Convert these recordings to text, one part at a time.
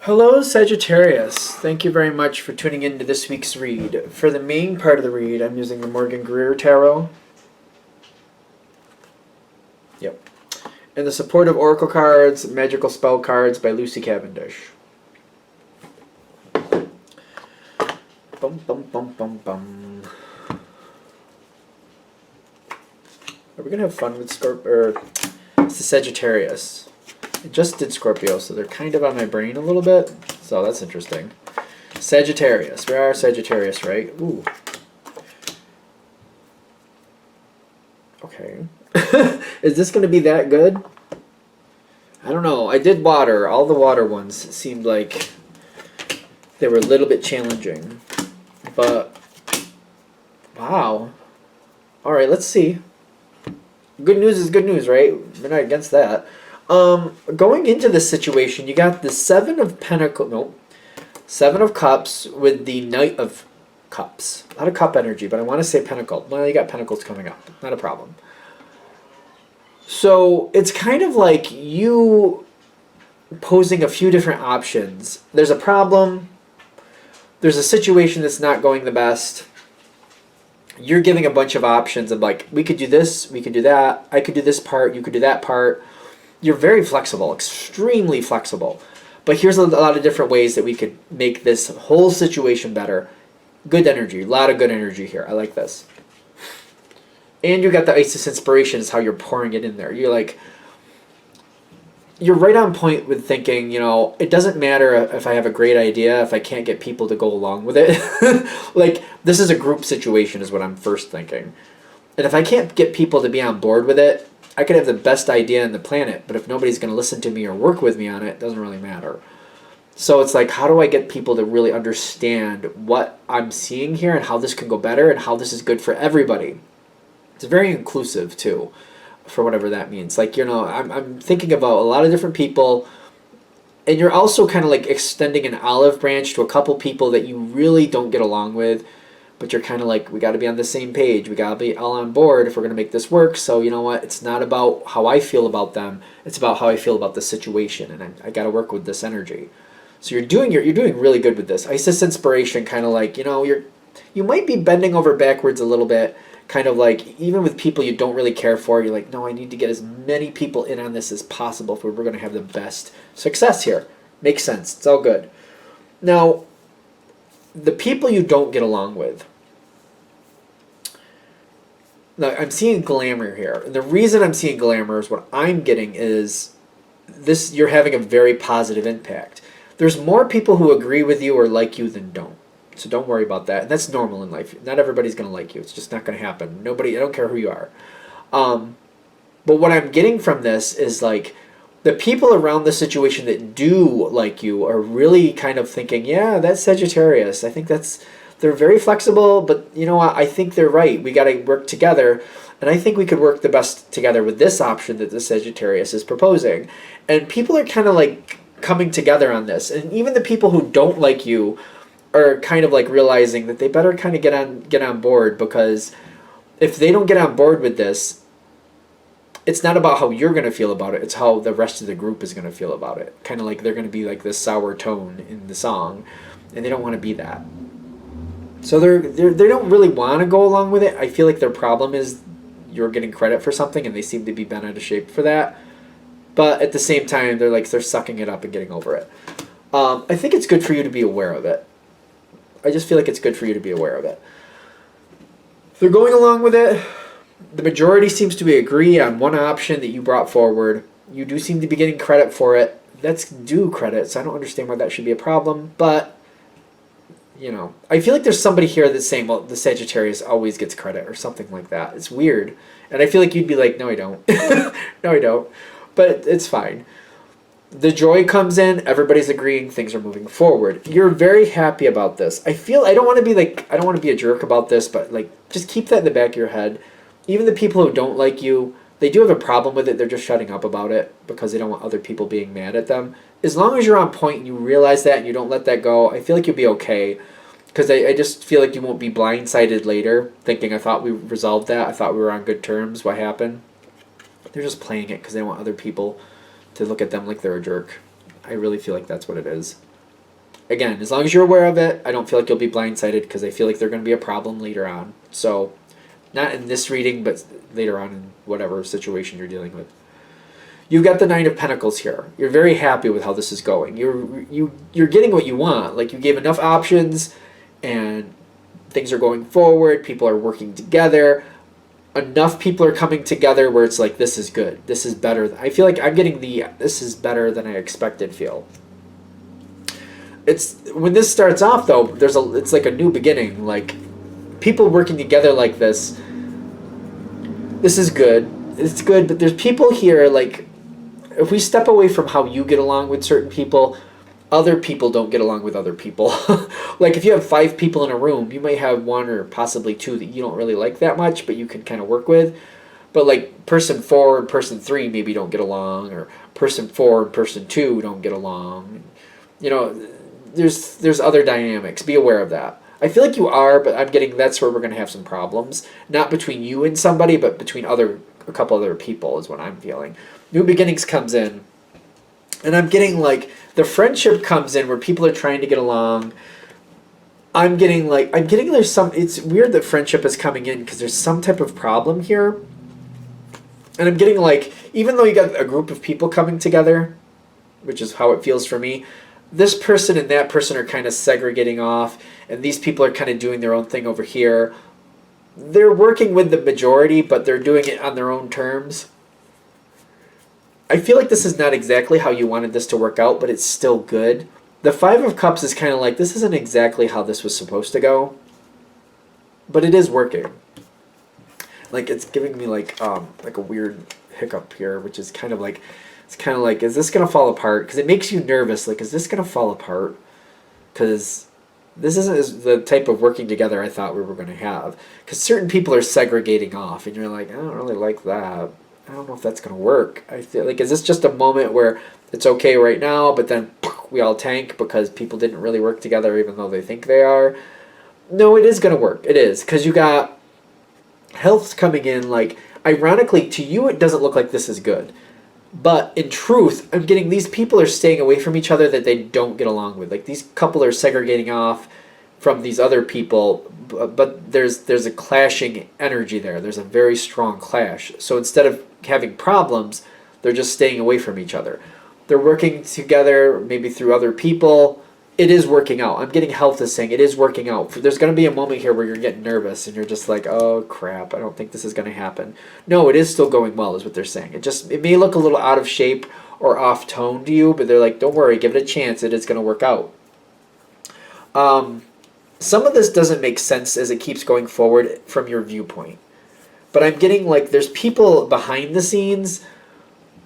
Hello, Sagittarius. Thank you very much for tuning in to this week's read. For the main part of the read, I'm using the Morgan Greer Tarot. Yep. And the supportive oracle cards, magical spell cards by Lucy Cavendish. Bum, bum, bum, bum, bum. Are we going to have fun with Scorpio? It's the Sagittarius. I just did Scorpio, so they're kind of on my brain a little bit. So that's interesting. Sagittarius. We are Sagittarius, right? Ooh. Okay. Is this going to be that good? I don't know. I did water. All the water ones seemed like they were a little bit challenging. But, wow. Alright, let's see. Good news is good news, right? We're not against that. Going into this situation, you got the Seven of Cups with the Knight of Cups. Not a cup energy, but I want to say Pentacle. Well, you got Pentacles coming up. Not a problem. So, it's kind of like you posing a few different options. There's a problem. There's a situation that's not going the best. You're giving a bunch of options of like, we could do this, we could do that, I could do this part, you could do that part. You're very flexible, extremely flexible. But here's a lot of different ways that we could make this whole situation better. Good energy, a lot of good energy here. I like this. And you got the Isis inspiration is how you're pouring it in there. You're like, you're right on point with thinking, you know, it doesn't matter if I have a great idea, if I can't get people to go along with it. Like, this is a group situation is what I'm first thinking. And if I can't get people to be on board with it, I could have the best idea on the planet, but if nobody's going to listen to me or work with me on it, it doesn't really matter. So it's like, how do I get people to really understand what I'm seeing here and how this can go better and how this is good for everybody? It's very inclusive, too, for whatever that means. Like, you know, I'm thinking about a lot of different people, and you're also kind of like extending an olive branch to a couple people that you really don't get along with, but you're kind of like, we got to be on the same page. We got to be all on board if we're going to make this work. So, you know what? It's not about how I feel about them. It's about how I feel about the situation, and I got to work with this energy. So you're doing really good with this. Isis inspiration, kind of like, you know, you might be bending over backwards a little bit, kind of like, even with people you don't really care for, you're like, no, I need to get as many people in on this as possible if we're going to have the best success here. Makes sense. It's all good. Now, the people you don't get along with. Now, I'm seeing glamour here. And the reason I'm seeing glamour is what I'm getting is this, you're having a very positive impact. There's more people who agree with you or like you than don't. So don't worry about that. And that's normal in life. Not everybody's going to like you. It's just not going to happen. Nobody, I don't care who you are. But what I'm getting from this is like the people around the situation that do like you are really kind of thinking, yeah, that's Sagittarius. I think they're very flexible, but you know what? I think they're right. We got to work together. And I think we could work the best together with this option that the Sagittarius is proposing. And people are kind of like coming together on this. And even the people who don't like you are kind of like realizing that they better kind of get on board, because if they don't get on board with this, it's not about how you're going to feel about it, it's how the rest of the group is going to feel about it. Kind of like they're going to be like this sour tone in the song, and they don't want to be that. So they don't really want to go along with it. I feel like their problem is you're getting credit for something, and they seem to be bent out of shape for that. But at the same time, they're sucking it up and getting over it. I think it's good for you to be aware of it. I just feel like it's good for you to be aware of it. They're going along with it. The majority seems to be agree on one option that you brought forward. You do seem to be getting credit for it. That's due credit, so I don't understand why that should be a problem. But, you know, I feel like there's somebody here that's saying, well, the Sagittarius always gets credit or something like that. It's weird. And I feel like you'd be like, no, I don't. No, I don't. But it's fine. The joy comes in, everybody's agreeing, things are moving forward. You're very happy about this. I don't want to be a jerk about this, but like, just keep that in the back of your head. Even the people who don't like you, they do have a problem with it. They're just shutting up about it because they don't want other people being mad at them. As long as you're on point and you realize that and you don't let that go, I feel like you'll be okay. Because I just feel like you won't be blindsided later, thinking, I thought we resolved that, I thought we were on good terms, what happened? They're just playing it because they want other people to look at them like they're a jerk. I really feel like that's what it is. again, as long as you're aware of it, I don't feel like you'll be blindsided because I feel like they're going to be a problem later on. So, not in this reading, but later on in whatever situation you're dealing with. You've got the Nine of Pentacles here. You're very happy with how this is going. You're getting what you want. Like, you gave enough options, and things are going forward. People are working together. Enough people are coming together where it's like, this is good. This is better. I feel like I'm getting the this is better than I expected feel. It's when this starts off though, it's like a new beginning. Like, people working together like this. This is good. It's good, but there's people here, like, if we step away from how you get along with certain people, other people don't get along with other people. Like, if you have 5 people in a room, you might have 1 or possibly 2 that you don't really like that much, but you can kind of work with. But, like, person 4 and person 3 maybe don't get along, or person 4 and person 2 don't get along. You know, there's other dynamics. Be aware of that. I feel like you are, but I'm getting that's where we're going to have some problems. Not between you and somebody, but between a couple other people is what I'm feeling. New beginnings comes in. And I'm getting, like, the friendship comes in where people are trying to get along. I'm getting there's some, it's weird that friendship is coming in because there's some type of problem here. And I'm getting, like, even though you got a group of people coming together, which is how it feels for me, this person and that person are kind of segregating off, and these people are kind of doing their own thing over here. They're working with the majority, but they're doing it on their own terms. I feel like this is not exactly how you wanted this to work out, but it's still good. The Five of Cups is kind of like, this isn't exactly how this was supposed to go, but it is working. Like, it's giving me like a weird hiccup here, which is kind of like, it's kind of like, is this going to fall apart? Because it makes you nervous. Like, is this going to fall apart? Because this isn't the type of working together I thought we were going to have. Because certain people are segregating off, and you're like, I don't really like that. I don't know if that's going to work. I feel like, is this just a moment where it's okay right now, but then we all tank because people didn't really work together even though they think they are? No, it is going to work. It is. Because you got health's coming in. Like, ironically, to you, it doesn't look like this is good. But in truth, I'm getting these people are staying away from each other that they don't get along with. Like, these couple are segregating off from these other people, but there's a clashing energy there. There's a very strong clash. So instead of having problems, they're just staying away from each other. They're working together, maybe through other people. It is working out. I'm getting health is saying it is working out. There's going to be a moment here where you're getting nervous and you're just like, oh crap, I don't think this is going to happen. No, it is still going well is what they're saying. It may look a little out of shape or off tone to you, but they're like, don't worry, give it a chance. It is going to work out. Some of this doesn't make sense as it keeps going forward from your viewpoint. But I'm getting, like, there's people behind the scenes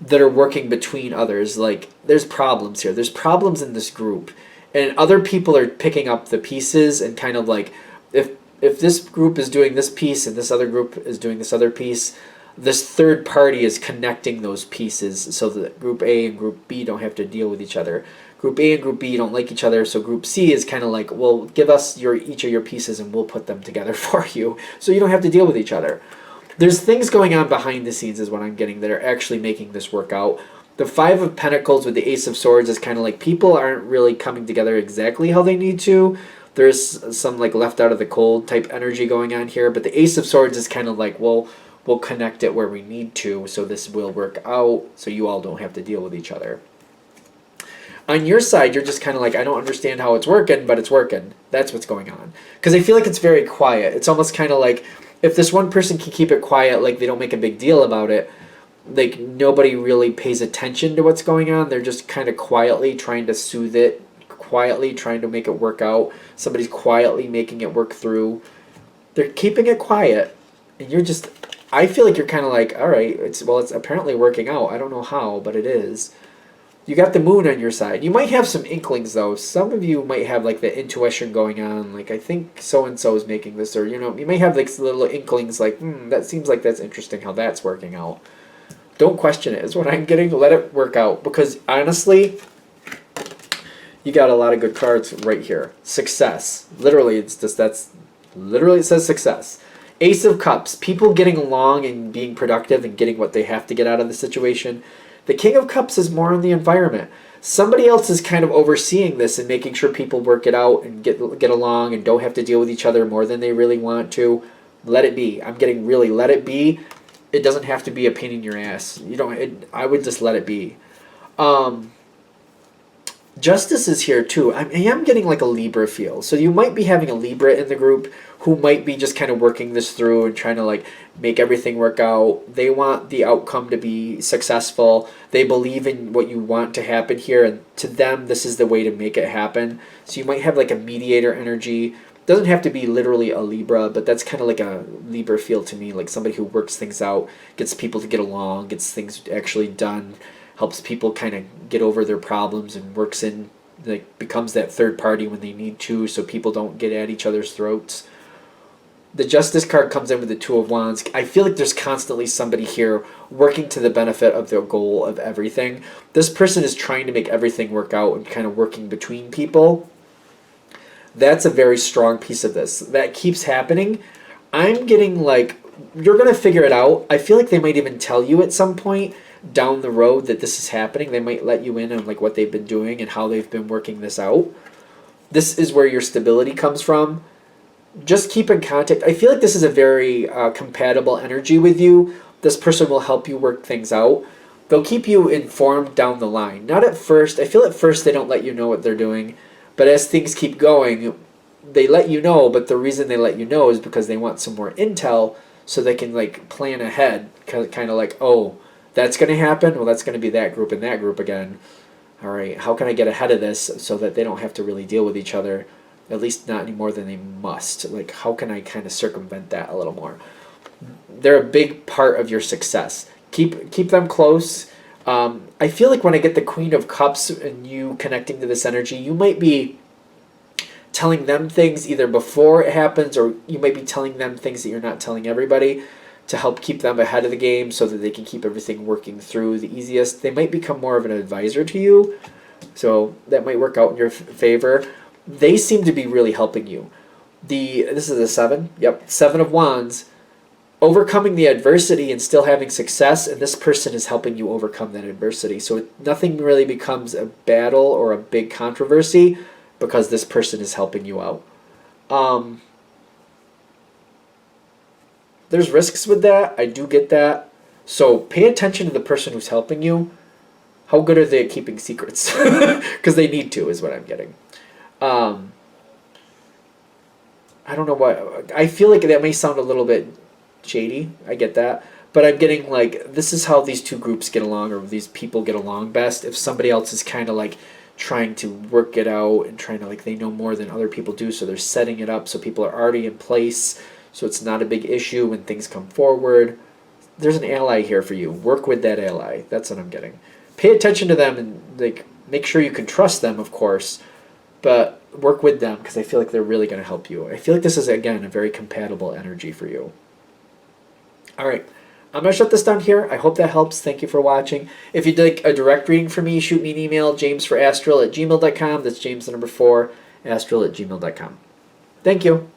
that are working between others. Like, there's problems here. There's problems in this group. And other people are picking up the pieces and kind of like, if this group is doing this piece and this other group is doing this other piece, this third party is connecting those pieces so that Group A and Group B don't have to deal with each other. Group A and Group B don't like each other, so Group C is kind of like, well, give us each of your pieces and we'll put them together for you so you don't have to deal with each other. There's things going on behind the scenes is what I'm getting that are actually making this work out. The Five of Pentacles with the Ace of Swords is kind of like people aren't really coming together exactly how they need to. There's some like left out of the cold type energy going on here, but the Ace of Swords is kind of like, well, we'll connect it where we need to, so this will work out, so you all don't have to deal with each other. On your side, you're just kind of like, I don't understand how it's working, but it's working. That's what's going on. Because I feel like it's very quiet. It's almost kind of like, if this one person can keep it quiet, like they don't make a big deal about it, like nobody really pays attention to what's going on. They're just kind of quietly trying to soothe it, quietly trying to make it work out. Somebody's quietly making it work through. They're keeping it quiet, and you're just, I feel like you're kind of like, all right, it's apparently working out. I don't know how, but it is. You got the moon on your side. You might have some inklings, though. Some of you might have, like, the intuition going on. Like, I think so-and-so is making this. Or, you know, you may have, like, little inklings like, that seems like that's interesting how that's working out. Don't question it is what I'm getting. Let it work out. Because, honestly, you got a lot of good cards right here. Success. Literally, it says success. Ace of Cups. People getting along and being productive and getting what they have to get out of the situation. The King of Cups is more on the environment. Somebody else is kind of overseeing this and making sure people work it out and get along and don't have to deal with each other more than they really want to. Let it be. I'm getting really let it be. It doesn't have to be a pain in your ass. You don't. I would just let it be. Justice is here too. I am getting like a Libra feel. So you might be having a Libra in the group who might be just kind of working this through and trying to like make everything work out. They want the outcome to be successful. They believe in what you want to happen here, and to them this is the way to make it happen. So you might have like a mediator energy. Doesn't have to be literally a Libra, but that's kind of like a Libra feel to me, like somebody who works things out, gets people to get along, gets things actually done, helps people kind of get over their problems, and works in, like, becomes that third party when they need to, so people don't get at each other's throats. The Justice card comes in with the Two of Wands. I feel like there's constantly somebody here working to the benefit of their goal of everything. This person is trying to make everything work out and kind of working between people. That's a very strong piece of this. That keeps happening. I'm getting like, you're going to figure it out. I feel like they might even tell you at some point down the road that this is happening. They might let you in on like what they've been doing and how they've been working this out. This is where your stability comes from. Just keep in contact. I feel like this is a very compatible energy with you. This person will help you work things out. They'll keep you informed down the line. Not at first. I feel at first they don't let you know what they're doing. But as things keep going, they let you know, but the reason they let you know is because they want some more intel so they can like plan ahead, kind of like, oh, that's going to happen? Well, that's going to be that group and that group again. All right, how can I get ahead of this so that they don't have to really deal with each other, at least not any more than they must? Like, how can I kind of circumvent that a little more? They're a big part of your success. Keep them close. I feel like when I get the Queen of Cups and you connecting to this energy, you might be telling them things either before it happens, or you might be telling them things that you're not telling everybody to help keep them ahead of the game so that they can keep everything working through the easiest. They might become more of an advisor to you, so that might work out in your favor. They seem to be really helping you. This is a 7. Yep, 7 of Wands. Overcoming the adversity and still having success, and this person is helping you overcome that adversity. So nothing really becomes a battle or a big controversy because this person is helping you out. There's risks with that. I do get that. So pay attention to the person who's helping you. How good are they at keeping secrets? Because they need to, is what I'm getting. I don't know what. I feel like that may sound a little bit shady. I get that. But I'm getting like, this is how these two groups get along, or these people get along best. If somebody else is kind of like trying to work it out and trying to, like, they know more than other people do, so they're setting it up so people are already in place, so it's not a big issue when things come forward. There's an ally here for you. Work with that ally. That's what I'm getting. Pay attention to them and like make sure you can trust them, of course, but work with them because I feel like they're really going to help you. I feel like this is, again, a very compatible energy for you. All right. I'm going to shut this down here. I hope that helps. Thank you for watching. If you'd like a direct reading from me, shoot me an email, jamesforastral@gmail.com. That's James the number 4, astral@gmail.com. Thank you.